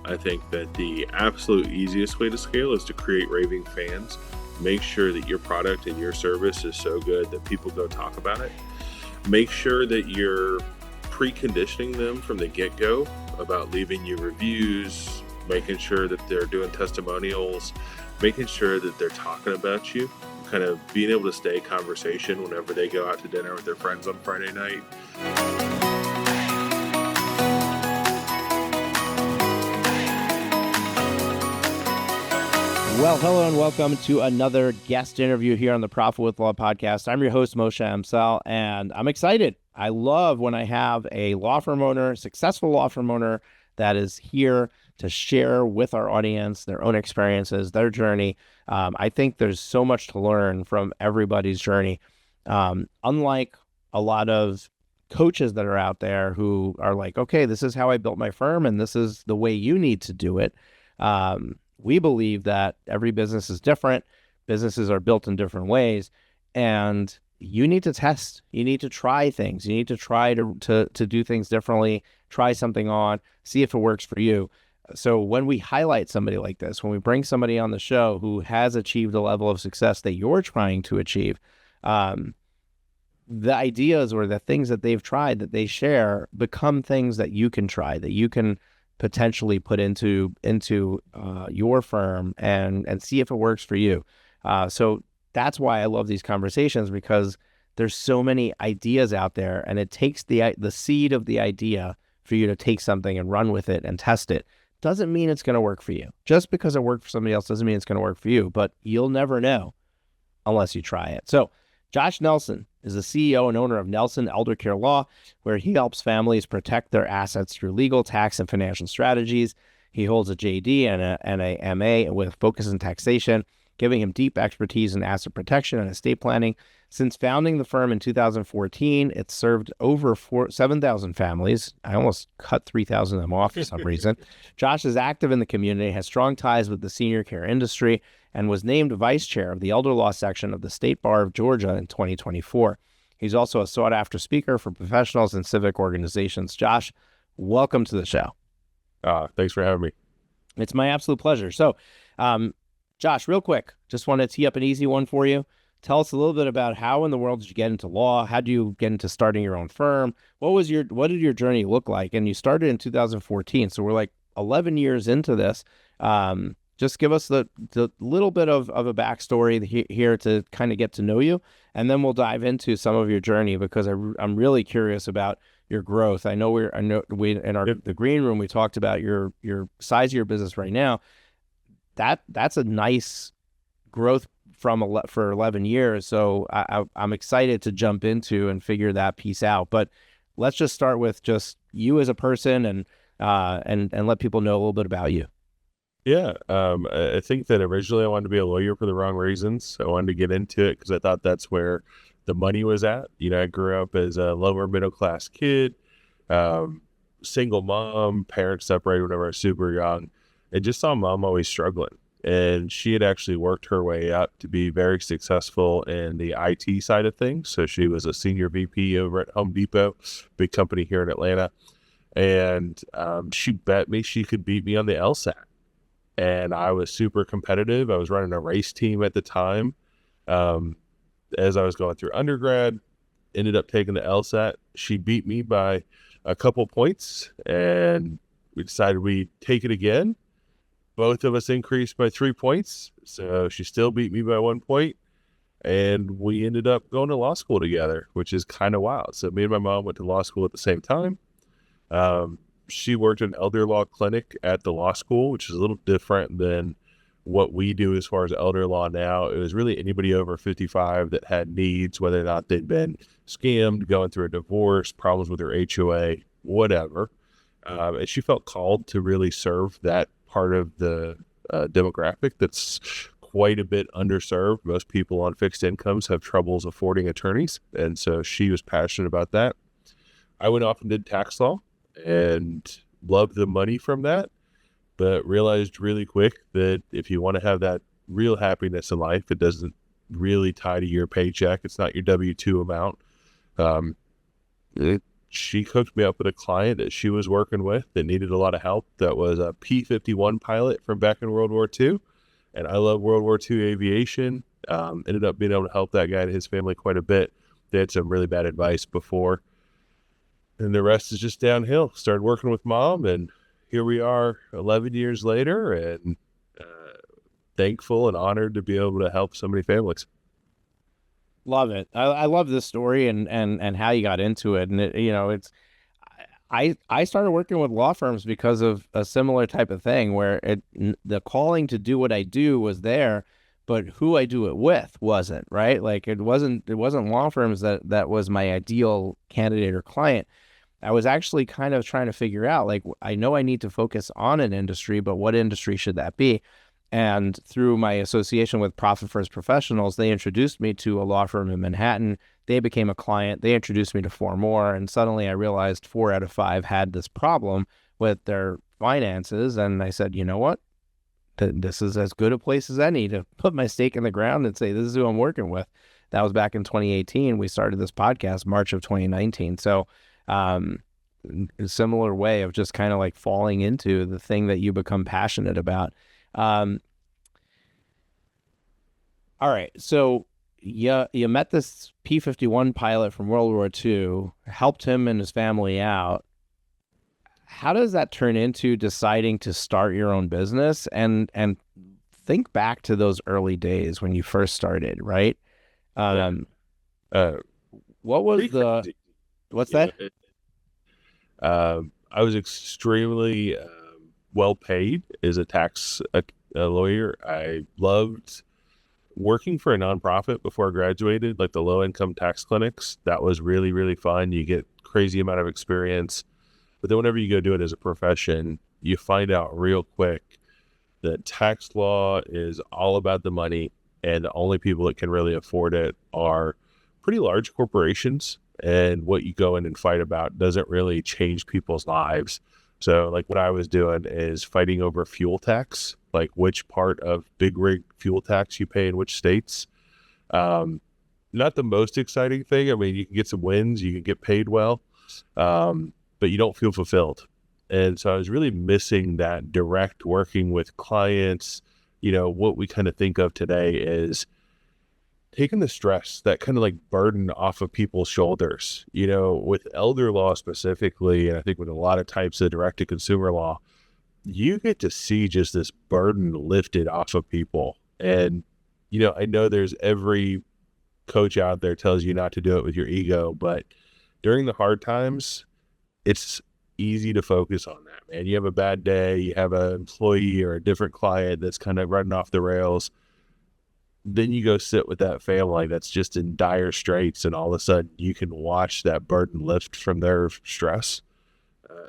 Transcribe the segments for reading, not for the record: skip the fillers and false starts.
I think that the absolute easiest way to scale is to create raving fans. Make sure that your product and your service is so good that people go talk about it. Make sure that you're preconditioning them from the get-go about leaving you reviews, making sure that they're doing testimonials, making sure that they're talking about you, kind of being able to stay conversation whenever they go out to dinner with their friends on Friday night. Well, hello and welcome to another guest interview here on the Profit with Law podcast. I'm your host, Moshe Amsel, and I'm excited. I love when I have a law firm owner, successful law firm owner that is here to share with our audience their own experiences, their journey. I think there's so much to learn from everybody's journey. Unlike a lot of coaches that are out there who are like, okay, this is how I built my firm and this is the way you need to do it. We believe that every business is different. Businesses are built in different ways, and you need to test. You need to try things. You need to try to do things differently, try something on, see if it works for you. So when we highlight somebody like this, when we bring somebody on the show who has achieved a level of success that you're trying to achieve, the ideas or the things that they've tried that they share become things that you can try, that you can potentially put into your firm and see if it works for you. So that's why I love these conversations, because there's so many ideas out there, and it takes the seed of the idea for you to take something and run with it and test it. Doesn't mean it's going to work for you. Just because it worked for somebody else doesn't mean it's going to work for you, but you'll never know unless you try it. So Josh Nelson is the CEO and owner of Nelson Elder Care Law, where he helps families protect their assets through legal, tax, and financial strategies. He holds a JD and a MA with focus in taxation, giving him deep expertise in asset protection and estate planning. Since founding the firm in 2014, it's served over 7,000 families. I almost cut 3,000 of them off for some reason. Josh is active in the community, has strong ties with the senior care industry, and was named vice chair of the elder law section of the State Bar of Georgia in 2024. He's also a sought-after speaker for professionals and civic organizations. Josh, welcome to the show. Thanks for having me. It's my absolute pleasure. So, Josh, real quick, just want to tee up an easy one for you. Tell us a little bit about how in the world did you get into law? How do you get into starting your own firm? What did your journey look like? And you started in 2014, so we're like 11 years into this. Just give us the little bit of a backstory here to kind of get to know you, and then we'll dive into some of your journey, because I'm really curious about your growth. I know we in the green room we talked about your size of your business right now. That's a nice growth for 11 years. So I'm excited to jump into and figure that piece out. But let's just start with just you as a person and let people know a little bit about you. Yeah, I think that originally I wanted to be a lawyer for the wrong reasons. I wanted to get into it because I thought that's where the money was at. You know, I grew up as a lower middle class kid, single mom, parents separated whenever I was super young, and just saw mom always struggling. And she had actually worked her way up to be very successful in the IT side of things. So she was a senior VP over at Home Depot, big company here in Atlanta. And she bet me she could beat me on the LSAT. And I was super competitive. I was running a race team at the time. As I was going through undergrad, ended up taking the LSAT. She beat me by a couple points, and we decided we'd take it again. Both of us increased by 3 points. So she still beat me by 1 point. And we ended up going to law school together, which is kind of wild. So me and my mom went to law school at the same time. She worked in an elder law clinic at the law school, which is a little different than what we do as far as elder law now. It was really anybody over 55 that had needs, whether or not they'd been scammed, going through a divorce, problems with their HOA, whatever. And she felt called to really serve that part of the demographic that's quite a bit underserved. Most people on fixed incomes have troubles affording attorneys. And so she was passionate about that. I went off and did tax law and loved the money from that, but realized really quick that if you want to have that real happiness in life, it doesn't really tie to your paycheck. It's not your W-2 amount. she hooked me up with a client that she was working with that needed a lot of help. That was a P-51 pilot from back in World War II. And I love World War II aviation. Ended up being able to help that guy and his family quite a bit. They had some really bad advice before. And the rest is just downhill. Started working with mom, and here we are 11 years later, and thankful and honored to be able to help so many families. Love it. I love this story and how you got into it. And it's I started working with law firms because of a similar type of thing where the calling to do what I do was there, but who I do it with wasn't, right? Like it wasn't law firms that was my ideal candidate or client. I was actually kind of trying to figure out, like, I know I need to focus on an industry, but what industry should that be? And through my association with Profit First Professionals, they introduced me to a law firm in Manhattan. They became a client. They introduced me to 4 more. And suddenly I realized 4 out of 5 had this problem with their finances. And I said, you know what? This is as good a place as any to put my stake in the ground and say, this is who I'm working with. That was back in 2018. We started this podcast, March of 2019. So, a similar way of just kind of like falling into the thing that you become passionate about. All right. So you met this P-51 pilot from World War II, helped him and his family out. How does that turn into deciding to start your own business? And think back to those early days when you first started, right? What was what's that? I was extremely well paid as a tax lawyer. I loved working for a nonprofit before I graduated, like the low income tax clinics. That was really, really fun. You get crazy amount of experience. But then whenever you go do it as a profession, you find out real quick that tax law is all about the money, and the only people that can really afford it are pretty large corporations. And what you go in and fight about doesn't really change people's lives. So like what I was doing is fighting over fuel tax, like which part of big rig fuel tax you pay in which states. Not the most exciting thing. I mean, you can get some wins, you can get paid well, but you don't feel fulfilled. And so I was really missing that direct working with clients. What we kind of think of today is taking the stress, that kind of like burden off of people's shoulders, with elder law specifically. And I think with a lot of types of direct to consumer law, you get to see just this burden lifted off of people. And, I know there's every coach out there tells you not to do it with your ego, but during the hard times, it's easy to focus on that, man. You have a bad day, you have an employee or a different client that's kind of running off the rails. Then you go sit with that family that's just in dire straits, and all of a sudden you can watch that burden lift from their stress.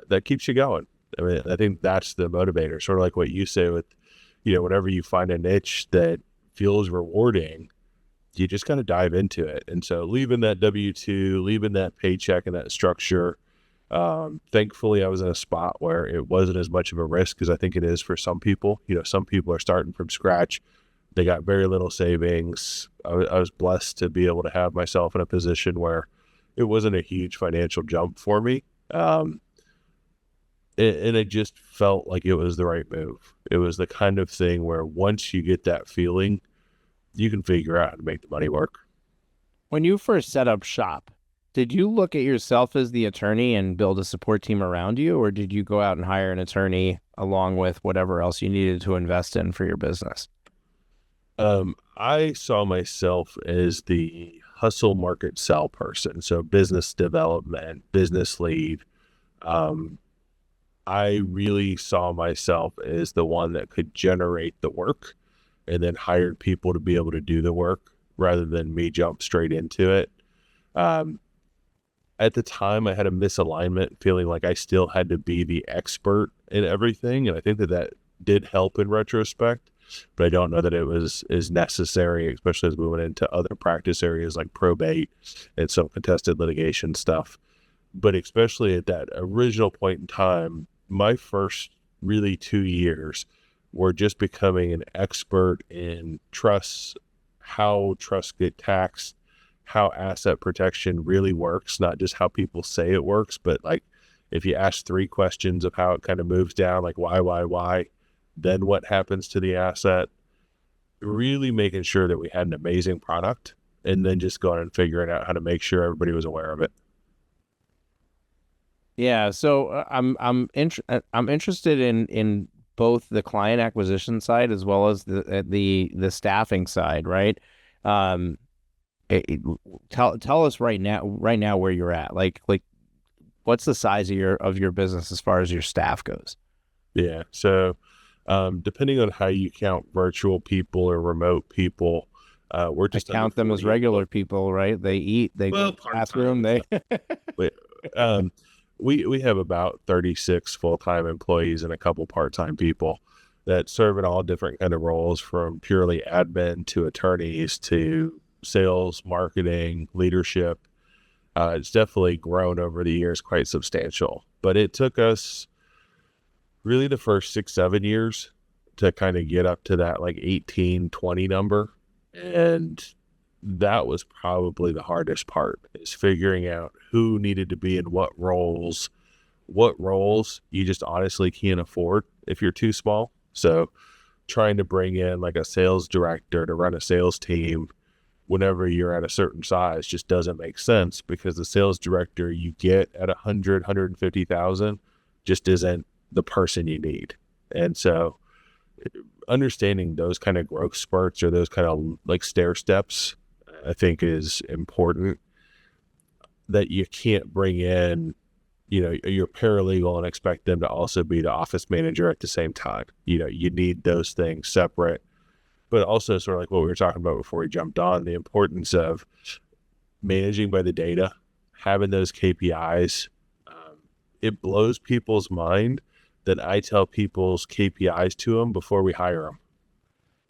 That keeps you going. I mean, I think that's the motivator, sort of like what you say with, whenever you find a niche that feels rewarding, you just got to dive into it. And so leaving that W-2, leaving that paycheck and that structure, thankfully I was in a spot where it wasn't as much of a risk as I think it is for some people. Some people are starting from scratch. They got very little savings. I was blessed to be able to have myself in a position where it wasn't a huge financial jump for me. And it just felt like it was the right move. It was the kind of thing where once you get that feeling, you can figure out how to make the money work. When you first set up shop, did you look at yourself as the attorney and build a support team around you, or did you go out and hire an attorney along with whatever else you needed to invest in for your business? I saw myself as the hustle market sell person. So business development, business lead. I really saw myself as the one that could generate the work and then hired people to be able to do the work rather than me jump straight into it. At the time I had a misalignment, feeling like I still had to be the expert in everything. And I think that did help in retrospect, but I don't know that it was as necessary, especially as we went into other practice areas like probate and some contested litigation stuff. But especially at that original point in time, my first really 2 years were just becoming an expert in trusts, how trusts get taxed, how asset protection really works, not just how people say it works, but like if you ask 3 questions of how it kind of moves down, like why, then what happens to the asset, really making sure that we had an amazing product and then just going and figuring out how to make sure everybody was aware of it. Yeah, so I'm interested in both the client acquisition side as well as the staffing side, right? Um, tell us right now where you're at. Like what's the size of your business as far as your staff goes? Yeah. So, depending on how you count virtual people or remote people, we're I just under count them as 40 regular employees. people, right? They eat, they go Well, to the part-time bathroom, and they stuff. We, um, we have about 36 full-time employees and a couple part-time people that serve in all different kind of roles, from purely admin to attorneys to sales, marketing, leadership. It's definitely grown over the years, quite substantial, but it took us really the first 6, 7 years to kind of get up to that like 18, 20 number. And that was probably the hardest part, is figuring out who needed to be in what roles you just honestly can't afford if you're too small. So trying to bring in like a sales director to run a sales team whenever you're at a certain size just doesn't make sense, because the sales director you get at 150,000 just isn't the person you need. And so understanding those kind of growth spurts or those kind of like stair steps, I think is important. That you can't bring in, your paralegal and expect them to also be the office manager at the same time. You need those things separate, but also sort of like what we were talking about before we jumped on, the importance of managing by the data, having those KPIs. It blows people's mind that I tell people's KPIs to them before we hire them.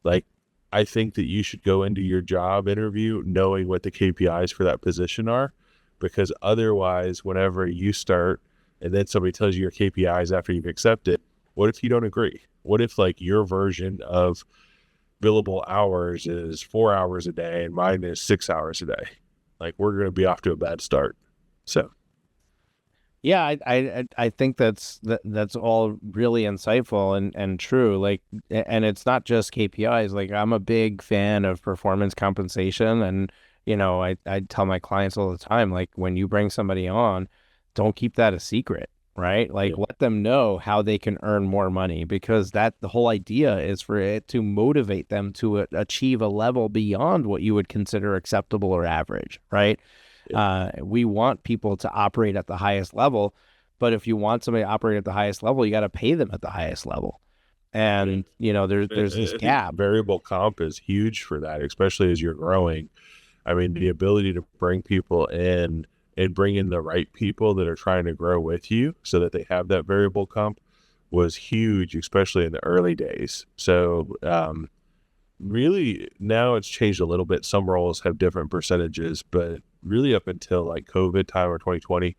Like, I think that you should go into your job interview knowing what the KPIs for that position are, because otherwise, whenever you start and then somebody tells you your KPIs after you've accepted, what if you don't agree? What if like your version of billable hours is 4 hours a day and mine is 6 hours a day? Like, we're going to be off to a bad start. So Yeah, I think that's all really insightful and true. Like, and it's not just KPIs. Like, I'm a big fan of performance compensation, and I tell my clients all the time, like, when you bring somebody on, don't keep that a secret, right? Like, yeah, let them know how they can earn more money, because the whole idea is for it to motivate them to achieve a level beyond what you would consider acceptable or average, right? yeah, We want people to operate at the highest level, but if you want somebody to operate at the highest level, you got to pay them at the highest level. yeah. And there's this I think gap. variable comp is huge for that, especially as you're growing. I mean, the ability to bring people in and bring in the right people that are trying to grow with you so that they have that variable comp was huge, especially in the early days. So, really now it's changed a little bit. Some roles have different percentages, but really up until like COVID time or 2020,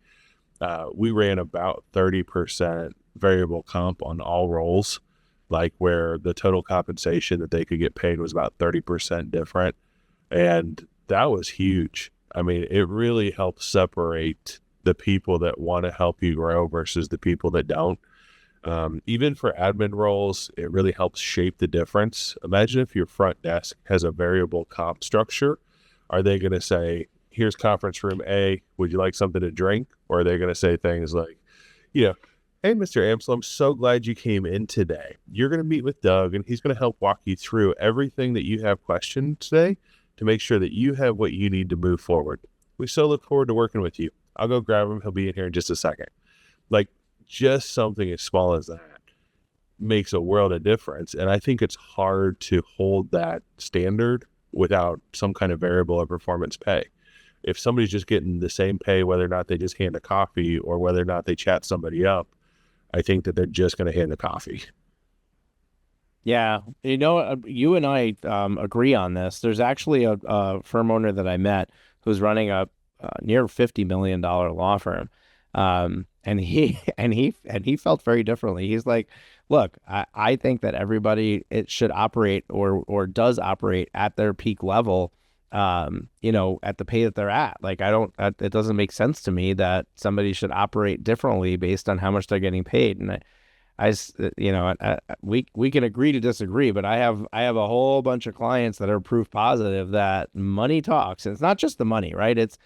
we ran about 30% variable comp on all roles, like where the total compensation that they could get paid was about 30% different. And that was huge. I mean, it really helps separate the people that want to help you grow versus the people that don't. Even for admin roles, it really helps shape the difference. Imagine if your front desk has a variable comp structure. Are they going to say, here's conference room A, would you like something to drink? Or are they going to say things like, you know, hey, Mr. Amsel, I'm so glad you came in today. You're going to meet with Doug, and he's going to help walk you through everything that you have questioned today to make sure that you have what you need to move forward. We so look forward to working with you. I'll go grab him. He'll be in here in just a second. Like, just something as small as that makes a world of difference. And I think it's hard to hold that standard without some kind of variable or performance pay. If somebody's just getting the same pay, whether or not they just hand a coffee or whether or not they chat somebody up, I think that they're just going to hand the coffee. Yeah, you and I agree on this. There's actually a firm owner that I met who's running a near $50 million law firm, and he and he felt very differently. He's like, "Look, I think that everybody it should operate or does operate at their peak level at the pay that they're at. Like, it doesn't make sense to me that somebody should operate differently based on how much they're getting paid. And we can agree to disagree, but I have a whole bunch of clients that are proof positive that money talks. And it's not just the money, right? It's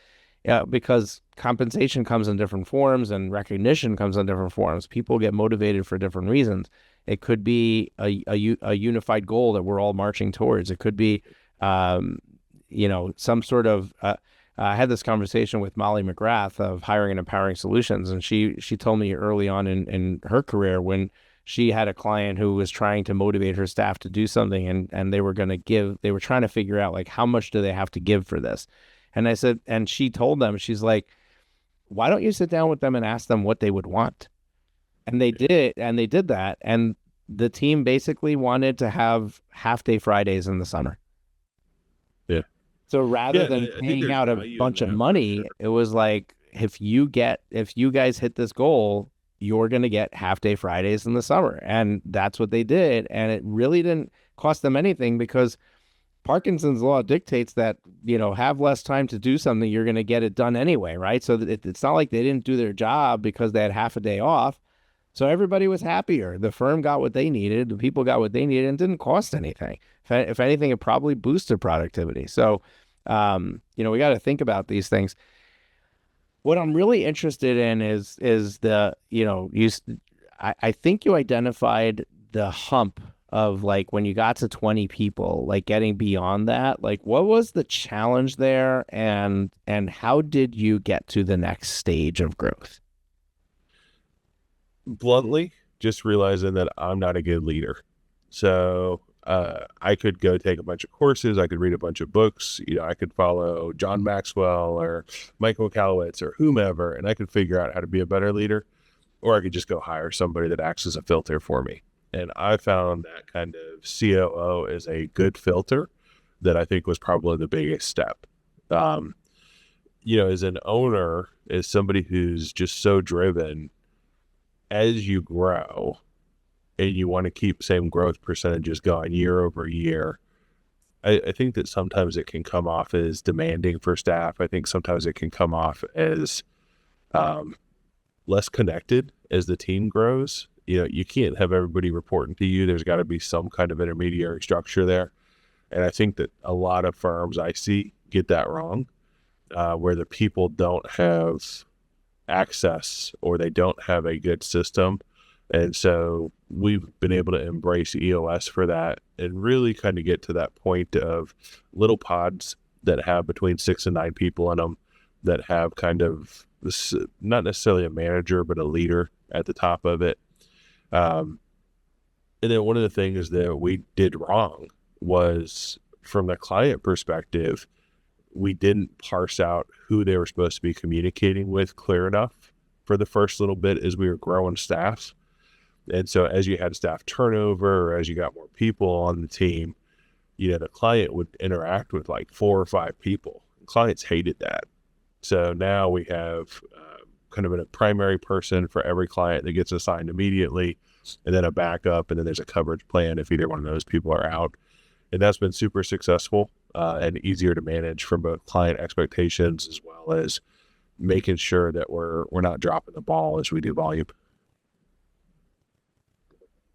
because compensation comes in different forms and recognition comes in different forms. People get motivated for different reasons. It could be a unified goal that we're all marching towards. It could be, some sort of. I had this conversation with Molly McGrath of Hiring and Empowering Solutions, and she told me early on in her career when she had a client who was trying to motivate her staff to do something, and they were trying to figure out, like, how much do they have to give for this? And I said, and she told them, she's like, why don't you sit down with them and ask them what they would want? And they did that. And the team basically wanted to have half-day Fridays in the summer. Yeah. So rather than paying out a bunch of money, it was like, if you guys hit this goal, you're going to get half-day Fridays in the summer. And that's what they did. And it really didn't cost them anything, because Parkinson's law dictates that, have less time to do something, you're going to get it done anyway, right? So it's not like they didn't do their job because they had half a day off. So everybody was happier. The firm got what they needed. The people got what they needed, and it didn't cost anything. If anything, it probably boosted productivity. So, we got to think about these things. What I'm really interested in is I think you identified the hump of, like, when you got to 20 people, like, getting beyond that. Like, what was the challenge there, and how did you get to the next stage of growth? Bluntly, just realizing that I'm not a good leader. So I could go take a bunch of courses. I could read a bunch of books. I could follow John Maxwell or Michael Kalowitz or whomever, and I could figure out how to be a better leader. Or I could just go hire somebody that acts as a filter for me. And I found that kind of COO is a good filter that I think was probably the biggest step. As an owner, as somebody who's just so driven, as you grow and you want to keep same growth percentages going year over year, I think that sometimes it can come off as demanding for staff. I think sometimes it can come off as less connected as the team grows. You can't have everybody reporting to you. There's got to be some kind of intermediary structure there. And I think that a lot of firms I see get that wrong, where the people don't have access or they don't have a good system. And so we've been able to embrace EOS for that and really kind of get to that point of little pods that have between 6 and 9 people in them, that have kind of this, not necessarily a manager, but a leader at the top of it. And then one of the things that we did wrong was, from the client perspective, we didn't parse out who they were supposed to be communicating with clear enough for the first little bit as we were growing staff. And so as you had staff turnover, or as you got more people on the team, the client would interact with like 4 or 5 people. Clients hated that. So now we have kind of a primary person for every client that gets assigned immediately, and then a backup, and then there's a coverage plan if either one of those people are out. And that's been super successful and easier to manage from both client expectations as well as making sure that we're not dropping the ball as we do volume.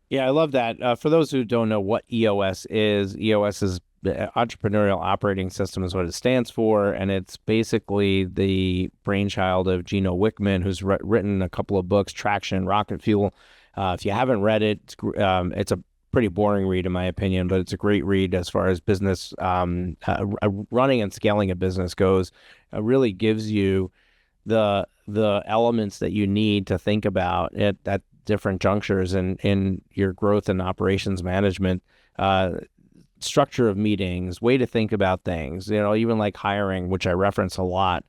Yeah, I love that. For those who don't know what EOS is Entrepreneurial Operating System is what it stands for, and it's basically the brainchild of Gino Wickman, who's written a couple of books, Traction, Rocket Fuel. If you haven't read it, it's a pretty boring read in my opinion, but it's a great read as far as business, running and scaling a business goes. It really gives you the elements that you need to think about at different junctures in your growth and operations management, structure of meetings, way to think about things, even like hiring, which I reference a lot,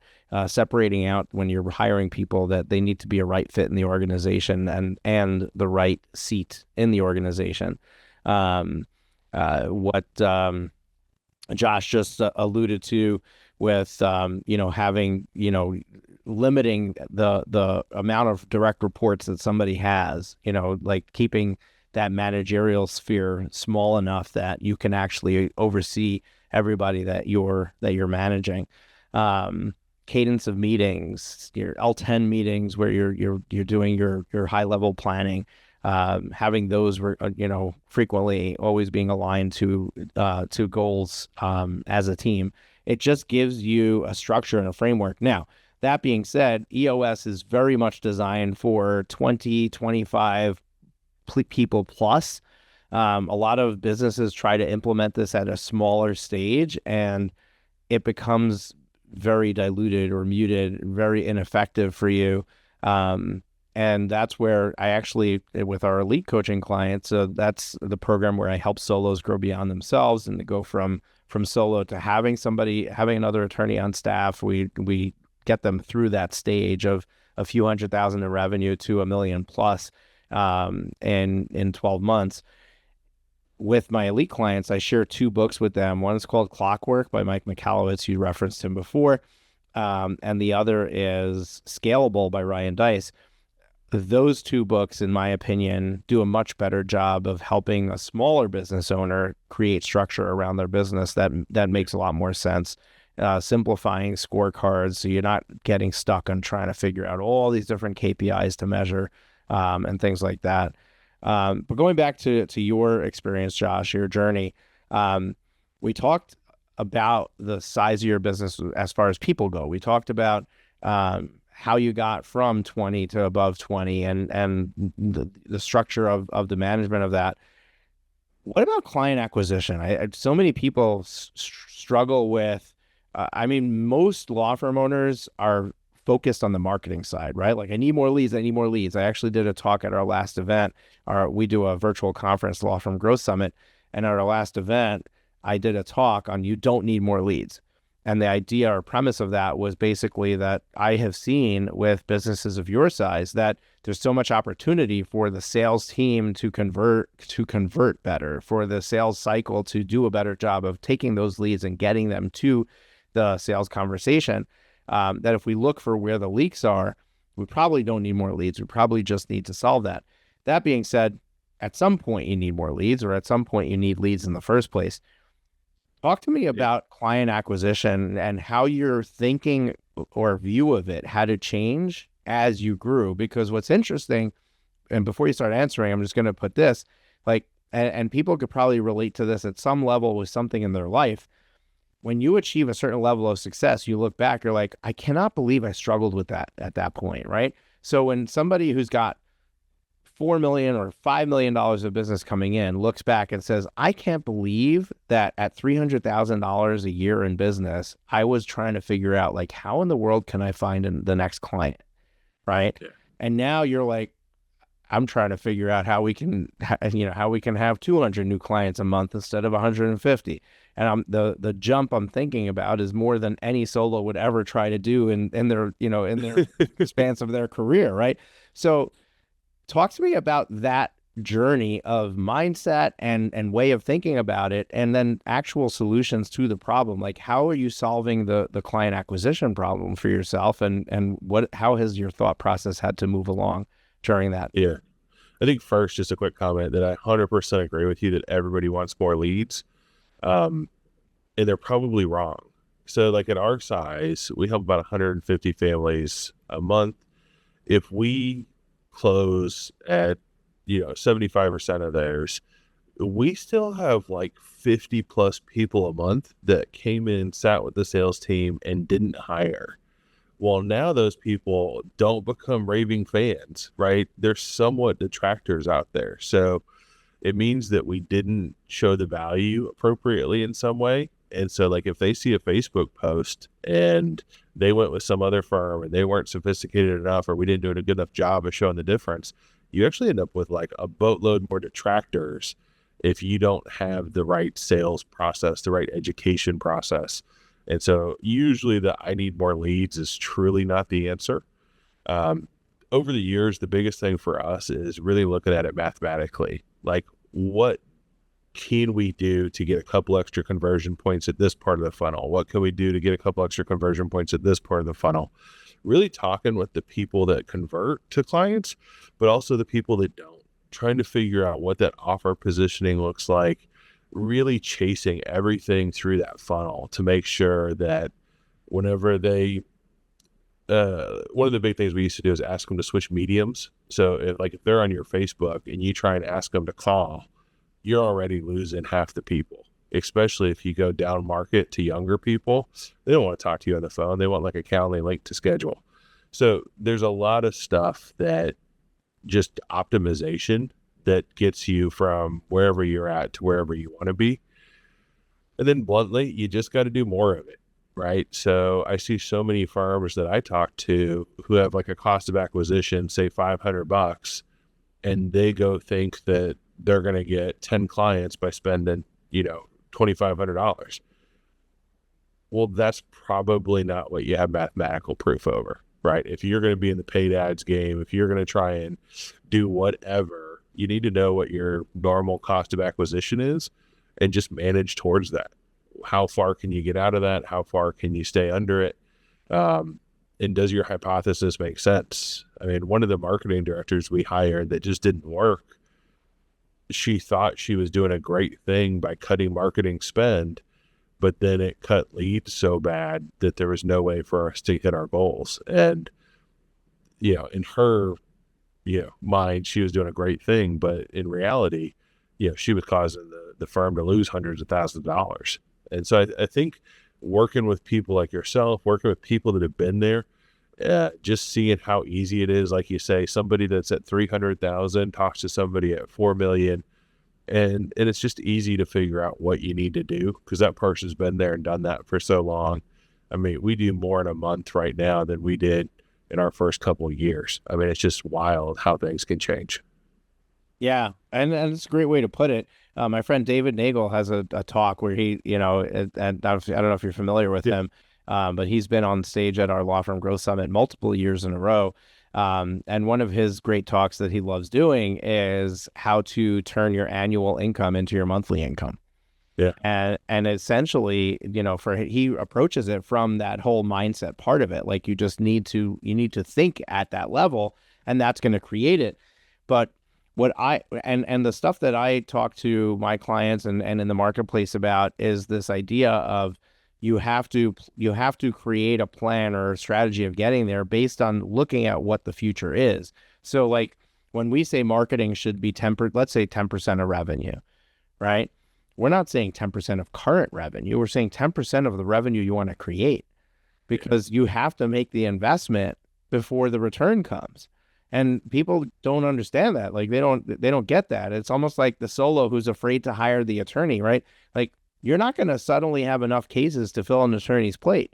separating out when you're hiring people that they need to be a right fit in the organization and the right seat in the organization. What Josh just alluded to with, having, limiting the amount of direct reports that somebody has, like keeping that managerial sphere small enough that you can actually oversee everybody that you're managing. Cadence of meetings, your L10 meetings where you're doing your high level planning, having those frequently always being aligned to goals as a team. It just gives you a structure and a framework. Now, that being said, EOS is very much designed for 20, 25 people plus. A lot of businesses try to implement this at a smaller stage, and it becomes very diluted or muted, very ineffective for you. And that's where I actually, with our elite coaching clients, that's the program where I help solos grow beyond themselves and to go from solo to having another attorney on staff. We get them through that stage of a few $100,000 in revenue to $1 million plus in 12 months. With my elite clients, I share 2 books with them. One is called Clockwork by Mike Michalowicz. You referenced him before. And the other is Scalable by Ryan Deiss. Those 2 books, in my opinion, do a much better job of helping a smaller business owner create structure around their business that makes a lot more sense. Simplifying scorecards so you're not getting stuck on trying to figure out all these different KPIs to measure and things like that. But going back to your experience, Josh, your journey, we talked about the size of your business as far as people go. We talked about how you got from 20 to above 20 and the structure of the management of that. What about client acquisition? So many people struggle with, most law firm owners are focused on the marketing side, right? Like, I need more leads. I actually did a talk at our last event. We do a virtual conference, Law Firm Growth Summit. And at our last event, I did a talk on you don't need more leads. And the idea or premise of that was basically that I have seen with businesses of your size that there's so much opportunity for the sales team to convert better, for the sales cycle to do a better job of taking those leads and getting them to the sales conversation. That if we look for where the leaks are, we probably don't need more leads. We probably just need to solve that. That being said, at some point you need more leads, or at some point you need leads in the first place. Talk to me about client acquisition and how your thinking or view of it had to change as you grew. Because what's interesting, and before you start answering, I'm just going to put this, and people could probably relate to this at some level with something in their life. When you achieve a certain level of success, you look back, you're like, I cannot believe I struggled with that at that point, right? So when somebody who's got $4 million or $5 million of business coming in looks back and says, I can't believe that at $300,000 a year in business, I was trying to figure out, like, how in the world can I find the next client, right? Yeah. And now you're like, I'm trying to figure out how we can have 200 new clients a month instead of 150. And the jump I'm thinking about is more than any solo would ever try to do in their spans of their career, right? So talk to me about that journey of mindset and way of thinking about it, and then actual solutions to the problem. Like, how are you solving the client acquisition problem for yourself, and how has your thought process had to move along during that? Yeah. I think first, just a quick comment that I 100% agree with you that everybody wants more leads. And they're probably wrong. So like at our size, we help about 150 families a month. If we close at, 75% of theirs, we still have like 50 plus people a month that came in, sat with the sales team and didn't hire. Well, now those people don't become raving fans, right? They're somewhat detractors out there. So it means that we didn't show the value appropriately in some way. And so like if they see a Facebook post and they went with some other firm and they weren't sophisticated enough, or we didn't do a good enough job of showing the difference, you actually end up with like a boatload more detractors if you don't have the right sales process, the right education process. And so usually the I need more leads is truly not the answer. Over the years, the biggest thing for us is really looking at it mathematically. Like, what can we do to get a couple extra conversion points at this part of the funnel? What can we do to get a couple extra conversion points at this part of the funnel? Really talking with the people that convert to clients, but also the people that don't, trying to figure out what that offer positioning looks like, really chasing everything through that funnel to make sure that whenever they one of the big things we used to do is ask them to switch mediums. So if they're on your Facebook and you try and ask them to call, you're already losing half the people, especially if you go down market to younger people. They don't want to talk to you on the phone. They want like a Calendly link to schedule. So there's a lot of stuff that just optimization that gets you from wherever you're at to wherever you want to be. And then bluntly, you just got to do more of it, right? So I see so many firms that I talk to who have like a cost of acquisition, say $500, and they go think that they're going to get 10 clients by spending, $2,500. Well, that's probably not what you have mathematical proof over, right? If you're going to be in the paid ads game, if you're going to try and do whatever, you need to know what your normal cost of acquisition is and just manage towards that. How far can you get out of that? How far can you stay under it? And does your hypothesis make sense? I mean, one of the marketing directors we hired that just didn't work, she thought she was doing a great thing by cutting marketing spend, but then it cut leads so bad that there was no way for us to hit our goals. And, in her, mind, she was doing a great thing, but in reality, she was causing the firm to lose hundreds of thousands of dollars. And so I think working with people like yourself, working with people that have been there, just seeing how easy it is. Like you say, somebody that's at 300,000 talks to somebody at 4 million, and it's just easy to figure out what you need to do because that person's been there and done that for so long. I mean, we do more in a month right now than we did in our first couple of years. I mean, it's just wild how things can change. Yeah, and it's a great way to put it. My friend David Nagel has a talk where he, and I don't know if you're familiar with him, but he's been on stage at our Law Firm Growth Summit multiple years in a row. And one of his great talks that he loves doing is how to turn your annual income into your monthly income. Yeah. And essentially, he approaches it from that whole mindset part of it. Like you need to think at that level, and that's going to create it. But and the stuff that I talk to my clients and in the marketplace about is this idea of you have to create a plan or a strategy of getting there based on looking at what the future is. So like when we say marketing should be let's say 10% of revenue, right? We're not saying 10% of current revenue. We're saying 10% of the revenue you want to create, because you have to make the investment before the return comes. And people don't understand that. Like they don't get that. It's almost like the solo who's afraid to hire the attorney, right? Like you're not going to suddenly have enough cases to fill an attorney's plate.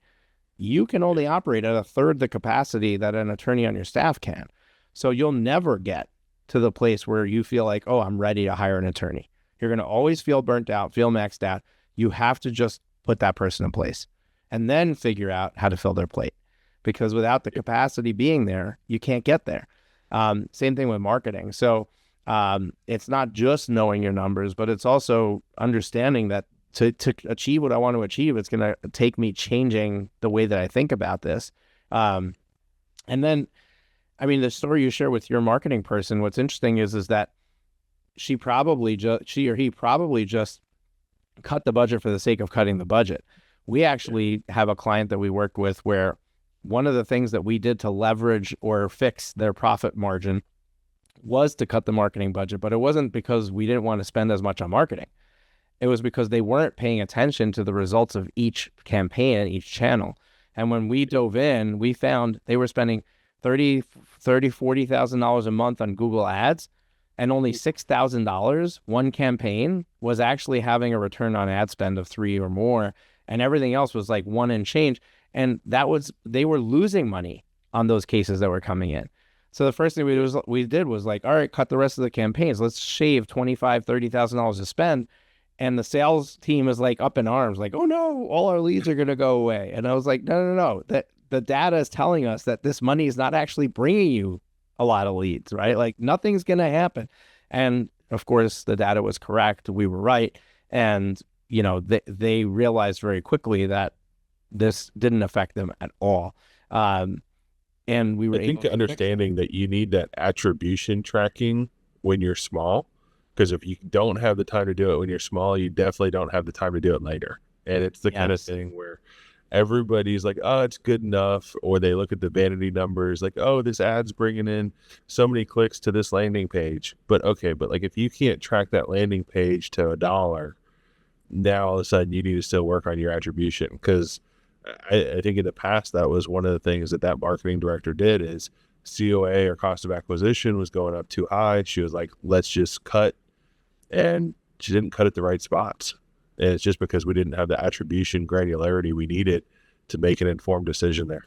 You can only operate at a third the capacity that an attorney on your staff can. So you'll never get to the place where you feel like, oh, I'm ready to hire an attorney. You're going to always feel burnt out, feel maxed out. You have to just put that person in place and then figure out how to fill their plate, because without the capacity being there, you can't get there. Same thing with marketing. So it's not just knowing your numbers, but it's also understanding that to achieve what I want to achieve, it's going to take me changing the way that I think about this. And then, I mean, the story you share with your marketing person, what's interesting is that she or he probably just cut the budget for the sake of cutting the budget. We actually have a client that we work with where one of the things that we did to leverage or fix their profit margin was to cut the marketing budget, but it wasn't because we didn't want to spend as much on marketing. It was because they weren't paying attention to the results of each campaign, each channel. And when we dove in, we found they were spending $40,000 a month on Google Ads, and only $6,000 one campaign was actually having a return on ad spend of 3 or more. And everything else was like 1 and change. And they were losing money on those cases that were coming in. So the first thing we did was like, all right, cut the rest of the campaigns. Let's shave $25,000, $30,000 to spend. And the sales team is like up in arms, like, oh no, all our leads are going to go away. And I was like, no. That the data is telling us that this money is not actually bringing you a lot of leads, right? Like nothing's going to happen. And of course, the data was correct. We were right. And, they realized very quickly that this didn't affect them at all. And we were I think understanding that you need that attribution tracking when you're small, Because if you don't have the time to do it when you're small, you definitely don't have the time to do it later. And it's the kind of Yes. thing where everybody's like, oh, it's good enough. Or they look at the vanity numbers like, oh, this ad's bringing in so many clicks to this landing page. But okay, but like if you can't track that landing page to $1, now all of a sudden you need to still work on your attribution. Because I think in the past, that was one of the things that marketing director did is COA or cost of acquisition was going up too high. She was like, let's just cut. And she didn't cut at the right spots. And it's just because we didn't have the attribution granularity we needed to make an informed decision there.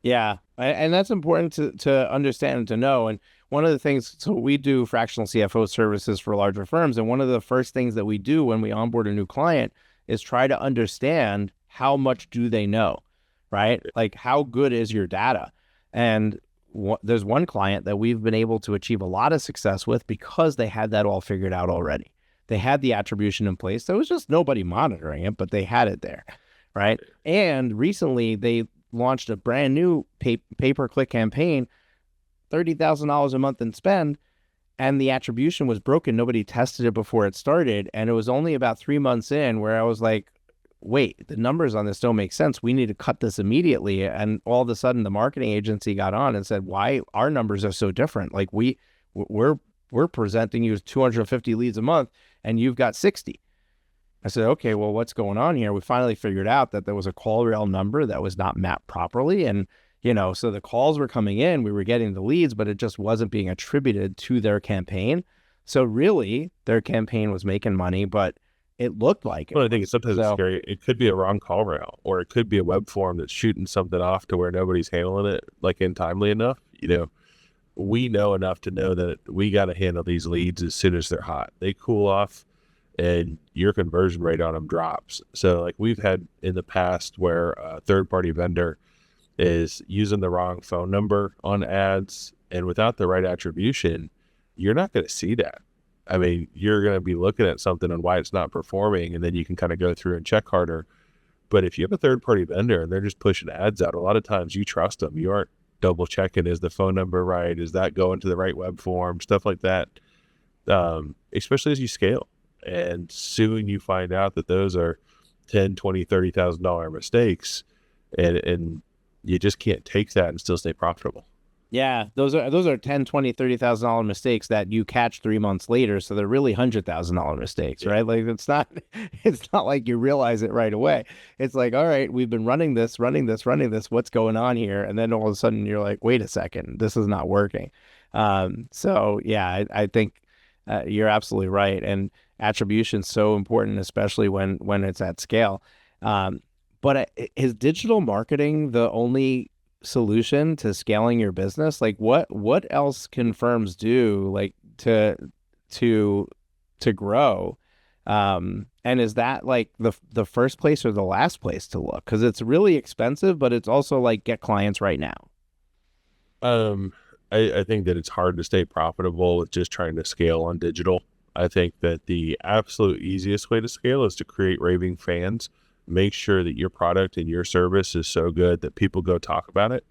Yeah. And that's important to understand and to know. And one of the things, so we do fractional CFO services for larger firms. And one of the first things that we do when we onboard a new client is try to understand how much do they know, right? Like how good is your data? And there's one client that we've been able to achieve a lot of success with because they had that all figured out already. They had the attribution in place. There was just nobody monitoring it, but they had it there, right? And recently they launched a brand new pay-per-click campaign, $30,000 a month in spend, and the attribution was broken. Nobody tested it before it started. And it was only about 3 months in where I was like, wait, the numbers on this don't make sense. We need to cut this immediately. And all of a sudden the marketing agency got on and said, why our numbers are so different? Like we're presenting you 250 leads a month and you've got 60. I said, okay, well, what's going on here? We finally figured out that there was a call rail number that was not mapped properly. And, so the calls were coming in, we were getting the leads, but it just wasn't being attributed to their campaign. So really their campaign was making money, but it looked like it. Well, I think sometimes it's scary. It could be a wrong call rail, or it could be a web form that's shooting something off to where nobody's handling it like in timely enough. We know enough to know that we got to handle these leads as soon as they're hot. They cool off and your conversion rate on them drops. So like we've had in the past where a third-party vendor is using the wrong phone number on ads, and without the right attribution, you're not going to see that. I mean, you're going to be looking at something on why it's not performing, and then you can kind of go through and check harder. But if you have a third-party vendor and they're just pushing ads out, a lot of times you trust them. You aren't double checking, is the phone number right? Is that going to the right web form? Stuff like that, especially as you scale. And soon you find out that those are $10,000, $20,000, $30,000 mistakes, and you just can't take that and still stay profitable. Yeah, those are $10,000, $20,000, $30,000 mistakes that you catch 3 months later. So they're really $100,000 mistakes, right? Like it's not like you realize it right away. It's like, all right, we've been running this. What's going on here? And then all of a sudden you're like, wait a second, this is not working. So yeah, I think you're absolutely right. And attribution is so important, especially when it's at scale. But is digital marketing the only solution to scaling your business? Like what else can firms do like to grow? And is that like the first place or the last place to look? Because it's really expensive, but it's also like get clients right now. I think that it's hard to stay profitable with just trying to scale on digital. I think that the absolute easiest way to scale is to create raving fans. Make sure that your product and your service is so good that people go talk about it.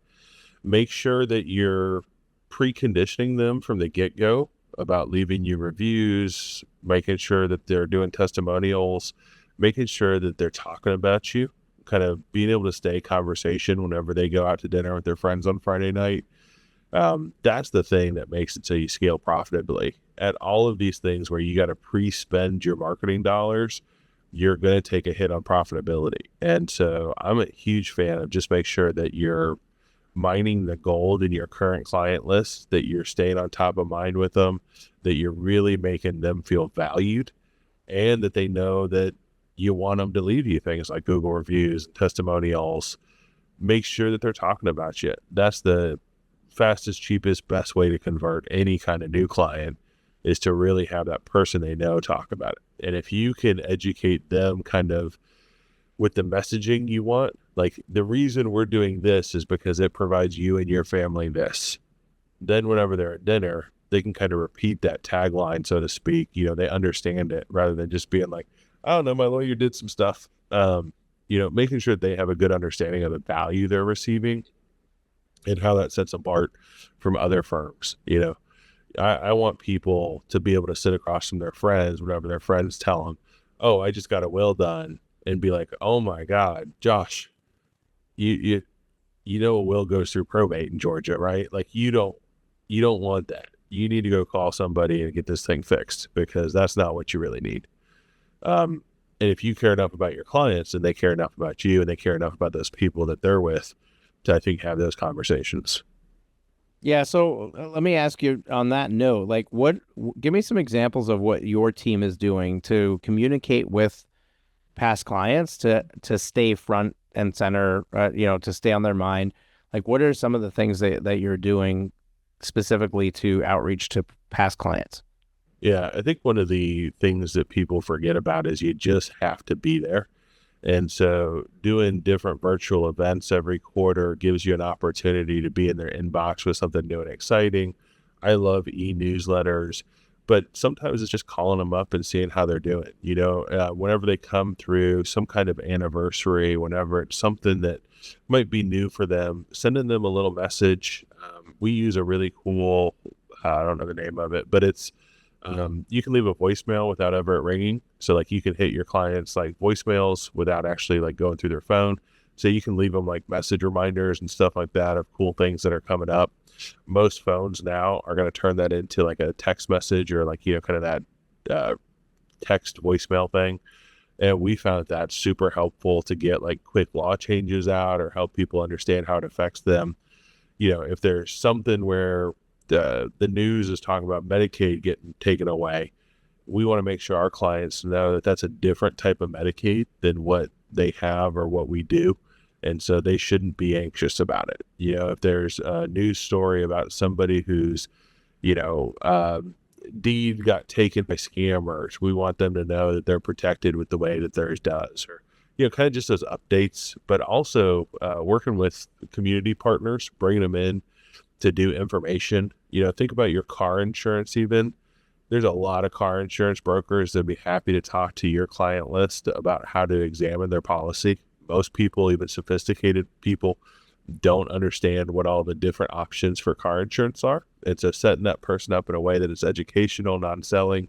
Make sure that you're preconditioning them from the get-go about leaving you reviews, making sure that they're doing testimonials, making sure that they're talking about you, kind of being able to stay conversation whenever they go out to dinner with their friends on Friday night. That's the thing that makes it so you scale profitably. At all of these things where you got to pre-spend your marketing dollars, you're going to take a hit on profitability. And so I'm a huge fan of just make sure that you're mining the gold in your current client list, that you're staying on top of mind with them, that you're really making them feel valued, and that they know that you want them to leave you things like Google reviews, testimonials. Make sure that they're talking about you. That's the fastest, cheapest, best way to convert any kind of new client, is to really have that person they know talk about it. And if you can educate them kind of with the messaging you want, like the reason we're doing this is because it provides you and your family this. Then whenever they're at dinner, they can kind of repeat that tagline, so to speak. They understand it rather than just being like, I don't know, my lawyer did some stuff. Making sure that they have a good understanding of the value they're receiving and how that sets apart from other firms. I want people to be able to sit across from their friends whenever their friends tell them, "Oh, I just got a will done," and be like, "Oh my God, Josh, you you a will goes through probate in Georgia, right? Like you don't want that. You need to go call somebody and get this thing fixed because that's not what you really need." And if you care enough about your clients and they care enough about you and they care enough about those people that they're with to, I think, have those conversations. Yeah. So let me ask you on that note, like give me some examples of what your team is doing to communicate with past clients to stay front and center, to stay on their mind. Like, what are some of the things that you're doing specifically to outreach to past clients? Yeah, I think one of the things that people forget about is you just have to be there. And so doing different virtual events every quarter gives you an opportunity to be in their inbox with something new and exciting. I love e-newsletters, but sometimes it's just calling them up and seeing how they're doing. Whenever they come through some kind of anniversary, whenever it's something that might be new for them, sending them a little message. We use a really cool, I don't know the name of it, but it's you can leave a voicemail without ever ringing. So like you can hit your clients like voicemails without actually like going through their phone. So you can leave them like message reminders and stuff like that of cool things that are coming up. Most phones now are going to turn that into like a text message or like, kind of that text voicemail thing. And we found that that's super helpful to get like quick law changes out or help people understand how it affects them. If there's something where the news is talking about Medicaid getting taken away, we want to make sure our clients know that that's a different type of Medicaid than what they have or what we do. And so they shouldn't be anxious about it. If there's a news story about somebody who's, deed got taken by scammers, we want them to know that they're protected with the way that theirs does, or, kind of just those updates, but also working with community partners, bringing them in to do information. Think about your car insurance even. There's a lot of car insurance brokers that'd be happy to talk to your client list about how to examine their policy. Most people, even sophisticated people, don't understand what all the different options for car insurance are. And so setting that person up in a way that is educational, non-selling.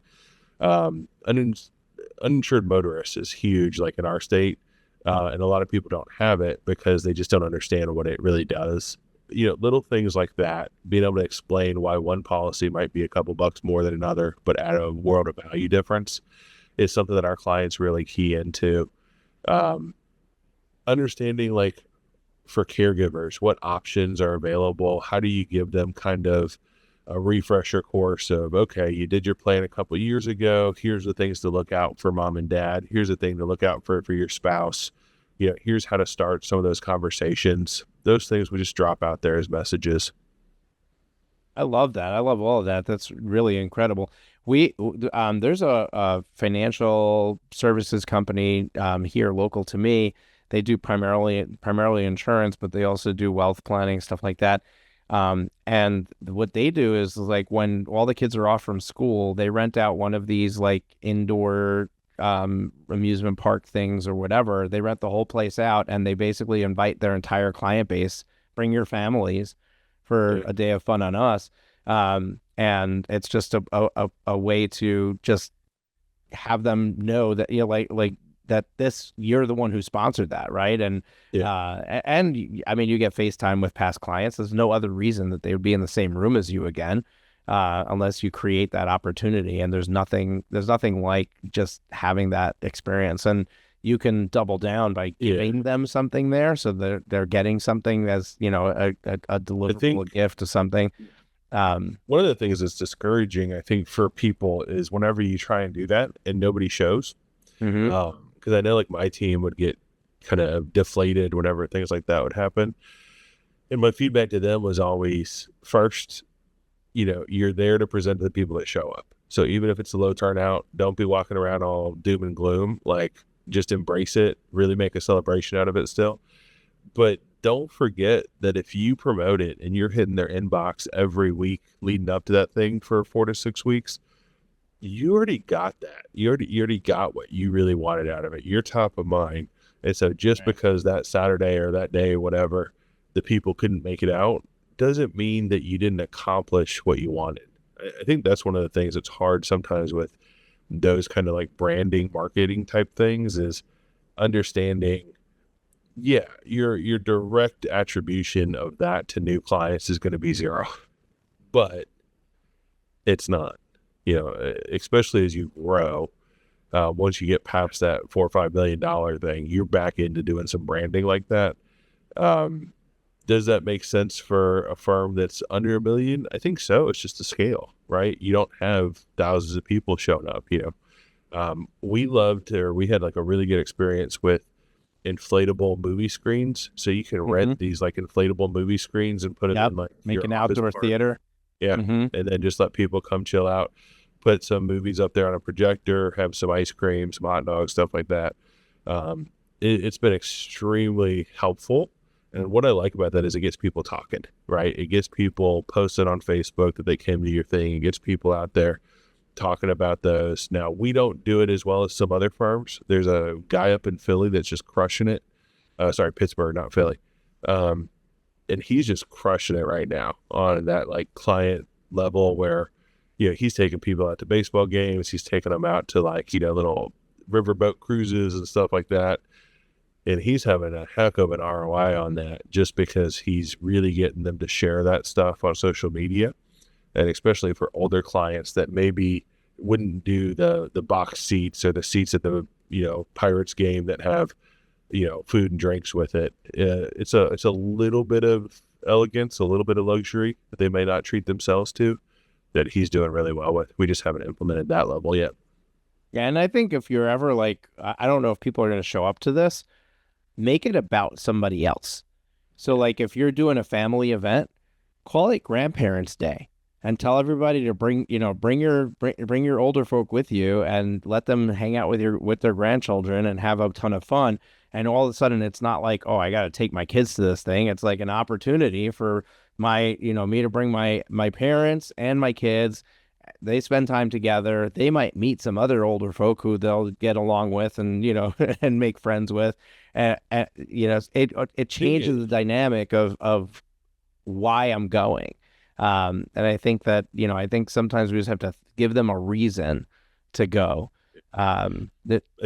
Uninsured motorists is huge, like in our state. And a lot of people don't have it because they just don't understand what it really does. Little things like that, being able to explain why one policy might be a couple bucks more than another, but at a world of value difference is something that our clients really key into. Understanding like for caregivers, what options are available? How do you give them kind of a refresher course of, okay, you did your plan a couple of years ago. Here's the things to look out for mom and dad. Here's the thing to look out for your spouse. Here's how to start some of those conversations. Those things we just drop out there as messages. I love that. I love all of that. That's really incredible. There's a financial services company here local to me. They do primarily insurance, but they also do wealth planning, stuff like that. And what they do is like when all the kids are off from school, they rent out one of these like indoor amusement park things or whatever. They rent the whole place out and they basically invite their entire client base, bring your families for a day of fun on us. And it's just a way to just have them know that, like that you're the one who sponsored that. Right. And I mean, you get FaceTime with past clients. There's no other reason that they would be in the same room as you again. Unless you create that opportunity, and there's nothing like just having that experience, and you can double down by giving them something there, so they're getting something as a deliverable, a gift or something. One of the things that's discouraging, I think, for people is whenever you try and do that and nobody shows, because I know like my team would get kind of deflated whenever things like that would happen, and my feedback to them was always first, you're there to present to the people that show up. So even if it's a low turnout, don't be walking around all doom and gloom. Like, just embrace it, really make a celebration out of it still. But don't forget that if you promote it and you're hitting their inbox every week leading up to that thing for 4 to 6 weeks, you already got that. You already got what you really wanted out of it. You're top of mind. And so just because that Saturday or that day, whatever, the people couldn't make it out, doesn't mean that you didn't accomplish what you wanted. I think that's one of the things that's hard sometimes with those kind of like branding, marketing type things is understanding, yeah, your direct attribution of that to new clients is going to be zero, but it's not, especially as you grow. Once you get past that $4 or $5 million thing, you're back into doing some branding like that. Um, does that make sense for a firm that's under $1 million? I think so. It's just a scale, right? You don't have thousands of people showing up. We had like a really good experience with inflatable movie screens. So you can rent these like inflatable movie screens and put it in like make your an office outdoor park. theater. Yeah. And then just let people come chill out, put some movies up there on a projector, have some ice cream, some hot dogs, stuff like that. It's been extremely helpful. And what I like about that is it gets people talking, right? It gets people posted on Facebook that they came to your thing. It gets people out there talking about those. Now, we don't do it as well as some other firms. There's a guy up in Philly that's just crushing it. Sorry, Pittsburgh, not Philly. And he's just crushing it right now on that like client level where, he's taking people out to baseball games. He's taking them out to like, little riverboat cruises and stuff like that. And he's having a heck of an ROI on that just because he's really getting them to share that stuff on social media. And especially for older clients that maybe wouldn't do the box seats or the seats at the, Pirates game that have, food and drinks with it. It's a little bit of elegance, a little bit of luxury that they may not treat themselves to, that he's doing really well with. We just haven't implemented that level yet. Yeah, and I think if you're ever like, I don't know if people are going to show up to this, make it about somebody else. So like if you're doing a family event, call it Grandparents' Day and tell everybody to bring your older folk with you and let them hang out with their grandchildren and have a ton of fun. And all of a sudden it's not like, oh, I got to take my kids to this thing. It's like an opportunity for me to bring my parents and my kids. They spend time together. They might meet some other older folk who they'll get along with and, and make friends with. It changes the dynamic of why I'm going. And I think that, I think sometimes we just have to give them a reason to go. I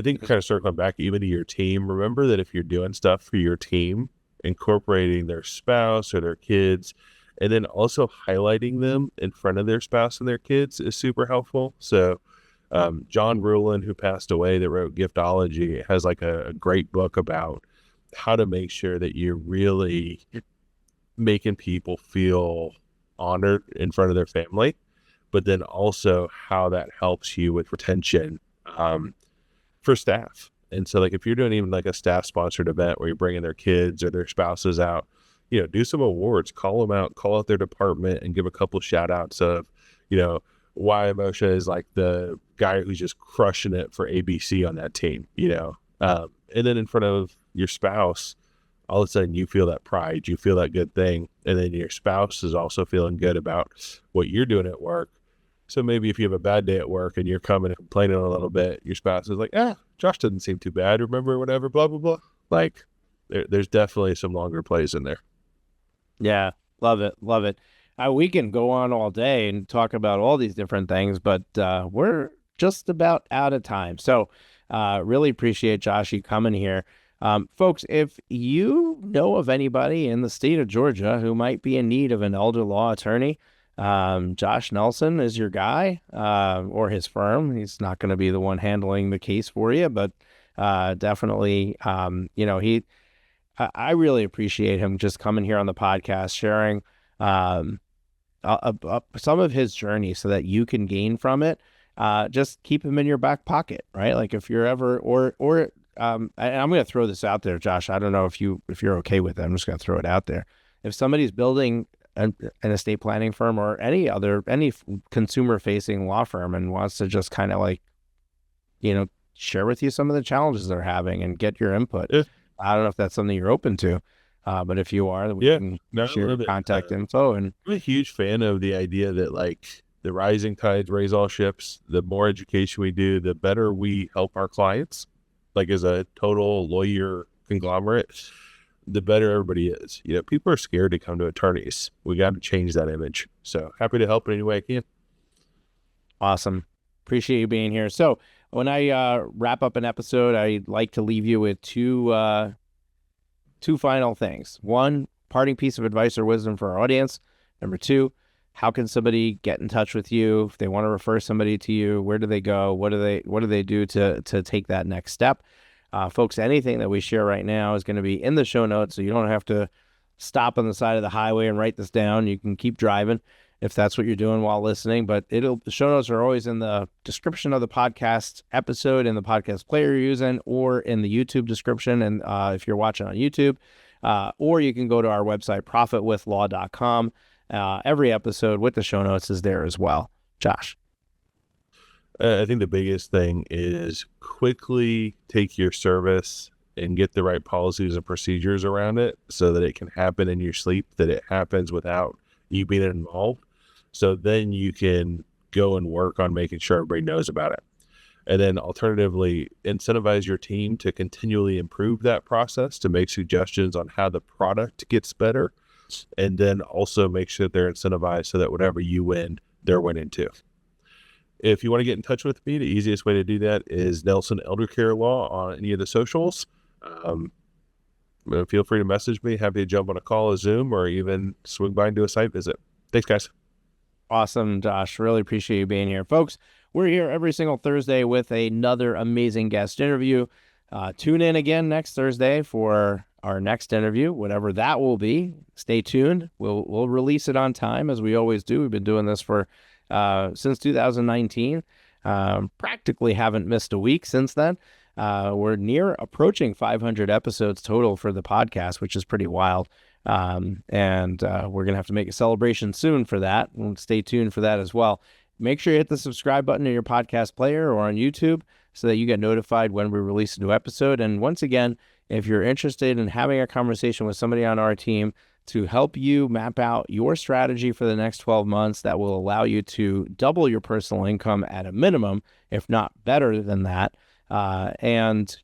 think kind of circling back even to your team, remember that if you're doing stuff for your team, incorporating their spouse or their kids, and then also highlighting them in front of their spouse and their kids is super helpful. So John Ruhlin, who passed away, that wrote Giftology, has like a great book about how to make sure that you're really making people feel honored in front of their family, but then also how that helps you with retention for staff. And so like if you're doing even like a staff sponsored event where you're bringing their kids or their spouses out, do some awards, call them out, call out their department and give a couple shout outs of, why Moshe is like the guy who's just crushing it for ABC on that team, and then in front of your spouse, all of a sudden you feel that pride, you feel that good thing. And then your spouse is also feeling good about what you're doing at work. So maybe if you have a bad day at work and you're coming and complaining a little bit, your spouse is like, Josh doesn't seem too bad. Remember, whatever, blah, blah, blah. Like there's definitely some longer plays in there. Yeah. Love it. Love it. We can go on all day and talk about all these different things, but we're just about out of time. So really appreciate Josh you coming here. Folks, if you know of anybody in the state of Georgia who might be in need of an elder law attorney, Josh Nelson is your guy, or his firm. He's not going to be the one handling the case for you, but definitely, I really appreciate him just coming here on the podcast, sharing some of his journey so that you can gain from it. Just keep him in your back pocket, right? Like if you're ever, and I'm going to throw this out there, Josh. I don't know if you're okay with it. I'm just going to throw it out there. If somebody's building an estate planning firm or any consumer facing law firm and wants to just kind of like, share with you some of the challenges they're having and get your input. Yeah. I don't know if that's something you're open to, but if you are, we can share contact info. And I'm a huge fan of the idea that like the rising tides raise all ships. The more education we do, the better we help our clients. Like as a total lawyer conglomerate, the better everybody is. People are scared to come to attorneys. We got to change that image. So happy to help in any way I can. Awesome. Appreciate you being here. So when I wrap up an episode, I like to leave you with two final things. One, parting piece of advice or wisdom for our audience. Number two, how can somebody get in touch with you if they want to refer somebody to you? Where do they go? What do they do to take that next step? Folks, anything that we share right now is going to be in the show notes, so you don't have to stop on the side of the highway and write this down. You can keep driving if that's what you're doing while listening, but the show notes are always in the description of the podcast episode, in the podcast player you're using, or in the YouTube description. And if you're watching on YouTube, or you can go to our website, profitwithlaw.com. Every episode with the show notes is there as well. Josh. I think the biggest thing is quickly take your service and get the right policies and procedures around it so that it can happen in your sleep, that it happens without you being involved. So then you can go and work on making sure everybody knows about it. And then alternatively, incentivize your team to continually improve that process, to make suggestions on how the product gets better. And then also make sure they're incentivized so that whatever you win, they're winning too. If you want to get in touch with me, the easiest way to do that is Nelson Eldercare Law on any of the socials. Feel free to message me. Happy to jump on a call, a Zoom, or even swing by and do a site visit. Thanks, guys. Awesome, Josh. Really appreciate you being here. Folks, we're here every single Thursday with another amazing guest interview. Tune in again next Thursday for our next interview, whatever that will be. Stay tuned. We'll release it on time, as we always do. We've been doing this for since 2019. Practically haven't missed a week since then. We're approaching 500 episodes total for the podcast, which is pretty wild. And we're going to have to make a celebration soon for that. And stay tuned for that as well. Make sure you hit the subscribe button in your podcast player or on YouTube so that you get notified when we release a new episode. And once again, if you're interested in having a conversation with somebody on our team to help you map out your strategy for the next 12 months that will allow you to double your personal income at a minimum, if not better than that, and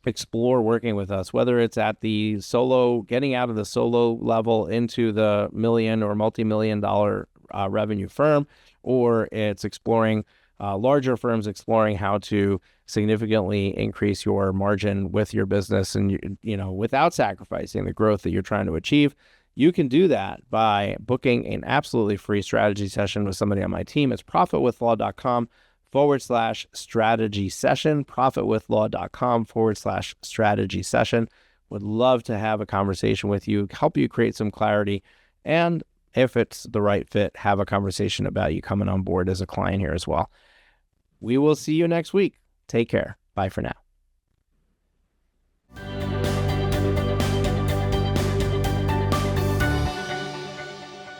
explore working with us, whether it's at the getting out of the solo level into the million or multi-million dollar revenue firm, or it's exploring larger firms, exploring how to significantly increase your margin with your business and, without sacrificing the growth that you're trying to achieve. You can do that by booking an absolutely free strategy session with somebody on my team. It's profitwithlaw.com/strategy session, profitwithlaw.com/strategy session. Would love to have a conversation with you, help you create some clarity, and if it's the right fit, have a conversation about you coming on board as a client here as well. We will see you next week. Take care. Bye for now.